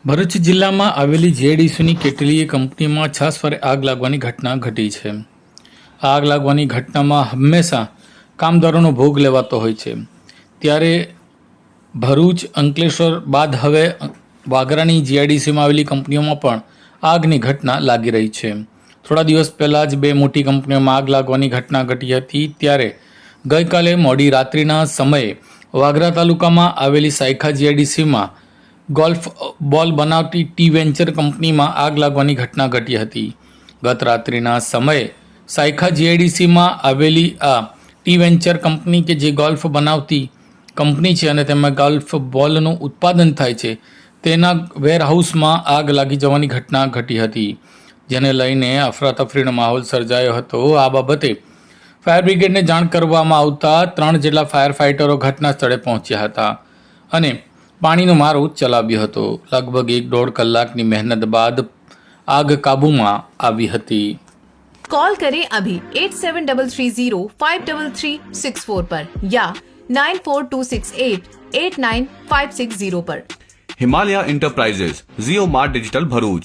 ભરૂચ જિલ્લામાં આવેલી જેડીસીની કેટલીય કંપનીમાં છાસવારે આગ લાગવાની ઘટના ઘટી છે. આગ લાગવાની ઘટનામાં હંમેશા કામદારોનો ભોગ લેવાતો હોય છે. ત્યારે ભરૂચ અંકલેશ્વર બાદ હવે વાગરાની જીઆઈડીસીમાં આવેલી કંપનીઓમાં પણ આગની ઘટના લાગી રહી છે. થોડા દિવસ પહેલાં જ બે મોટી કંપનીઓમાં આગ લાગવાની ઘટના ઘટી હતી. ત્યારે ગઈકાલે મોડી રાત્રિના સમયે વાગરા તાલુકામાં આવેલી સાયખા જીઆઈડીસીમાં ગોલ્ફ બોલ બનાવતી ટી વેન્ચર કંપનીમાં આગ લાગવાની ઘટના ઘટી હતી. ગત રાત્રિના સમયે સાયખા જીઆઈડીસીમાં આવેલી આ ટી વેન્ચર કંપની કે જે ગોલ્ફ બનાવતી કંપની છે અને તેમાં ગોલ્ફ બોલનું ઉત્પાદન થાય છે તેના વેરહાઉસમાં આગ લાગી જવાની ઘટના ઘટી હતી, જેને લઈને અફરાતફરીનો માહોલ સર્જાયો હતો. આ બાબતે ફાયર બ્રિગેડને જાણ કરવામાં આવતા 3 જેટલા ફાયર ફાઇટરો ઘટના સ્થળે પહોંચ્યા હતા અને પાણીનો મારો ચલાવ્યો હતો. લગભગ 1-1.5 કલાકની મહેનત બાદ આગ કાબૂમાં આવી હતી. कॉल करें अभी 8733053364 पर या 9426889560 पर. हिमालय इंटरप्राइजेज, जियो मार्ट डिजिटल भरूच,